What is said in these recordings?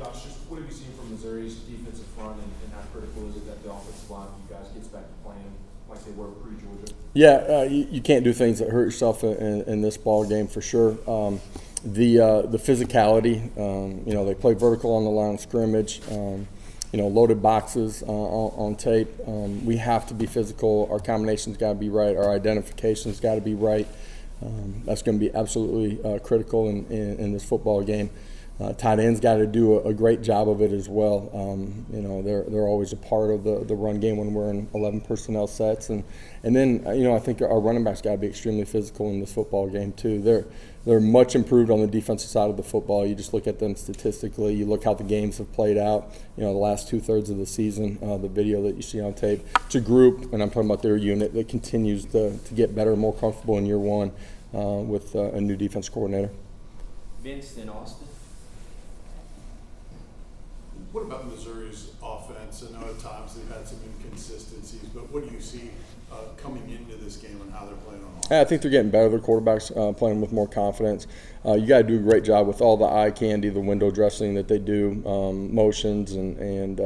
Josh, just what have you seen from Missouri's defensive front, and how critical is it that the offensive line for you guys gets back to playing like they were pre-Georgia? Yeah, you can't do things that hurt yourself in this ball game for sure. The physicality, they play vertical on the line of scrimmage. Loaded boxes on tape. We have to be physical. Our combinations got to be right. Our identifications got to be right. That's going to be absolutely critical in this football game. Tight ends got to do a great job of it as well. They're always a part of the run game when we're in 11 personnel sets, and then I think our running backs got to be extremely physical in this football game too. They're much improved on the defensive side of the football. You just look at them statistically. You look how the games have played out. The last 2/3 of the season, the video that you see on tape. It's a group, and I'm talking about their unit, that continues to get better and more comfortable in year one with a new defense coordinator. Vince and Austin. What about Missouri's offense? I know at times they've had some inconsistencies, but what do you see coming into this game and how they're playing on offense? I think they're getting better. Their quarterback's playing with more confidence. You got to do a great job with all the eye candy, the window dressing that they do, motions, and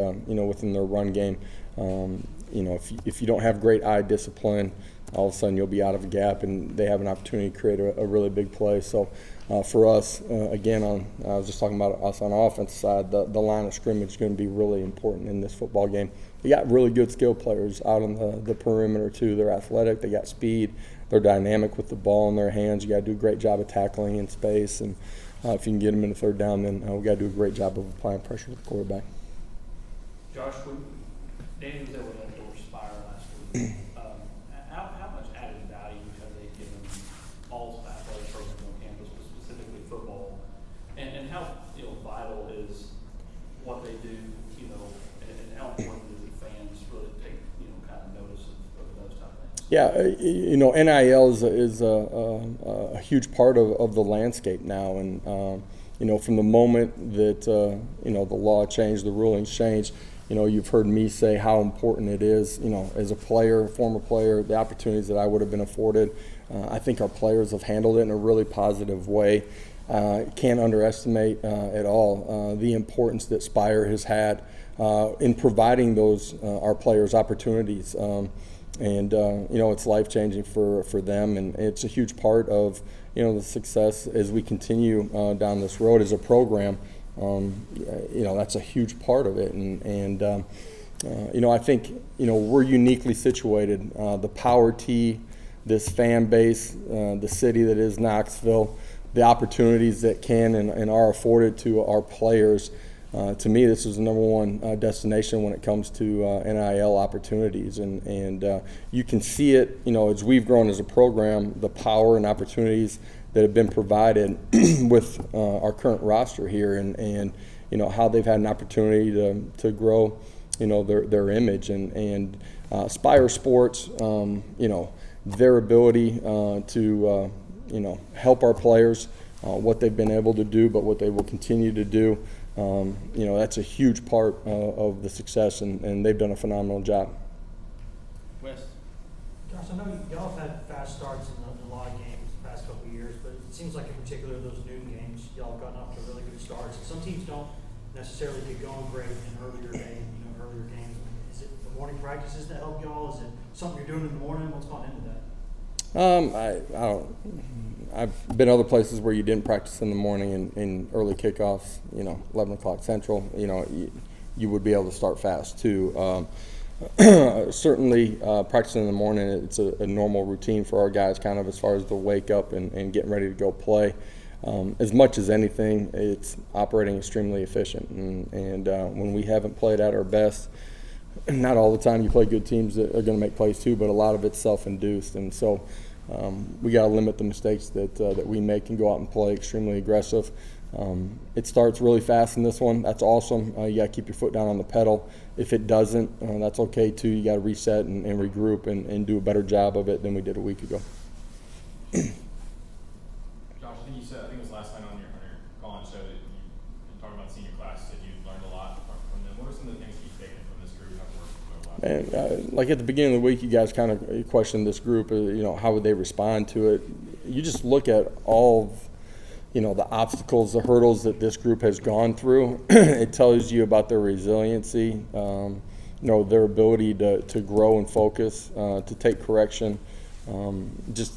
within their run game. If you don't have great eye discipline, all of a sudden you'll be out of a gap, and they have an opportunity to create a really big play. So for us, again, I was just talking about us on the offensive side, the line of scrimmage is going to be really important in this football game. You got really good skill players out on the perimeter too. They're athletic, they got speed, they're dynamic with the ball in their hands. You got to do a great job of tackling in space, and if you can get them in the third down, then we got to do a great job of applying pressure to the quarterback. Josh, Danny was able to endorse Spire last week. How much added value have they given all athletic programs on campus, but specifically football, and how vital is what they do, and how important is it fans really take kind of notice of those type of things? Yeah, NIL is a huge part of the landscape now, and from the moment that the law changed, the rulings changed. You've heard me say how important it is, as a player, former player, the opportunities that I would have been afforded. I think our players have handled it in a really positive way. Can't underestimate at all the importance that Spire has had in providing those our players opportunities. It's life-changing for them, and it's a huge part of the success as we continue down this road as a program. That's a huge part of it, and I think we're uniquely situated. The Power T, this fan base, the city that is Knoxville, the opportunities that can and are afforded to our players. To me, this is the number one destination when it comes to NIL opportunities, and you can see it. As we've grown as a program, the power and opportunities that have been provided with our current roster here, and how they've had an opportunity to grow, their image, and Spire Sports, their ability to help our players, what they've been able to do, but what they will continue to do. That's a huge part of the success, and they've done a phenomenal job. Wes. Josh, I know y'all have had fast starts in a lot of games the past couple of years, but it seems like in particular those noon games, y'all have gotten off to really good starts. And some teams don't necessarily get going great in earlier games. Is it the morning practices that help y'all? Is it something you're doing in the morning? What's gone into that? I don't. I've been other places where you didn't practice in the morning and early kickoffs. 11 o'clock Central. You would be able to start fast too. Certainly, practicing in the morning, it's a normal routine for our guys, kind of as far as the wake up and getting ready to go play. As much as anything, it's operating extremely efficient, and when we haven't played at our best. Not all the time you play good teams that are going to make plays too, but a lot of it's self-induced, and so we got to limit the mistakes that we make and go out and play extremely aggressive. It starts really fast in this one. That's awesome. You got to keep your foot down on the pedal. If it doesn't, that's okay too. You got to reset and regroup and do a better job of it than we did a week ago. Josh, I think you said, I think it was last night on your call-in show that you talking about senior class, you said you learned a lot from them. What are some of the things you've taken from this group that have worked well? And like at the beginning of the week, you guys kind of questioned this group. How would they respond to it? You just look at all of you know, the obstacles, the hurdles that this group has gone through. It tells you about their resiliency, you know, their ability to grow and focus, to take correction, just,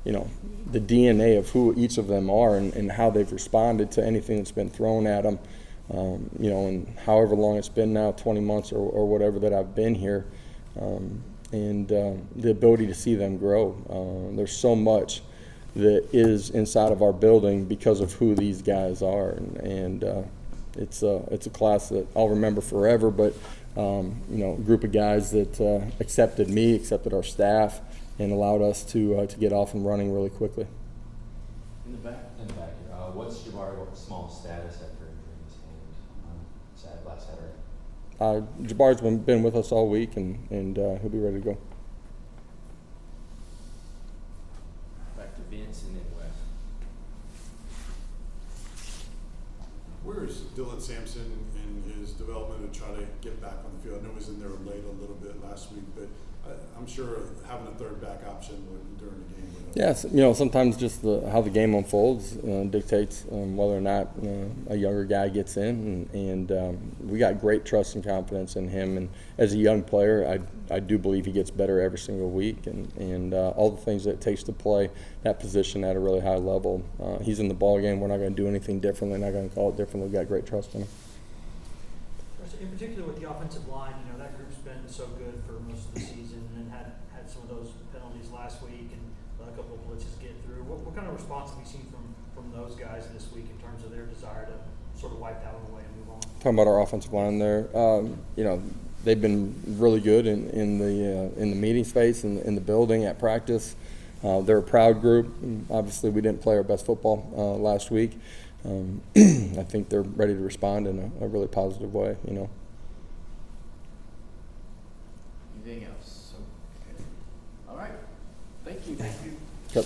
you know, the DNA of who each of them are and how they've responded to anything that's been thrown at them. You know, and however long it's been now, 20 months or whatever that I've been here, and the ability to see them grow. There's so much that is inside of our building because of who these guys are, and it's a class that I'll remember forever. But you know, a group of guys that accepted me, accepted our staff, and allowed us to get off and running really quickly. In the back. In the back here, what's Jabari's small status after injuries and last Saturday? Jabari's been with us all week, and he'll be ready to go. Back to Vince and then Wes. Where is Dylan Sampson in his development to try to get back on the field? I know he was in there late a little bit last week, but I'm sure having a third back option during the game would help. Yes, you know, sometimes just how the game unfolds dictates whether or not a younger guy gets in, and we got great trust and confidence in him. And as a young player, I do believe he gets better every single week, and all the things that it takes to play that position at a really high level. He's in the ball game. We're not going to do anything differently. Not going to call it differently. We've got great trust in him. In particular with the offensive line, you know, that group's been so good for most of the season and had some of those penalties last week and let a couple of blitzes get through. What kind of response have you seen from those guys this week in terms of their desire to sort of wipe that one away and move on? Talking about our offensive line there, you know, they've been really good in the meeting space and in the building at practice. They're a proud group. Obviously, we didn't play our best football last week. I think they're ready to respond in a really positive way, you know. Anything else? Okay. All right. Thank you. Yep.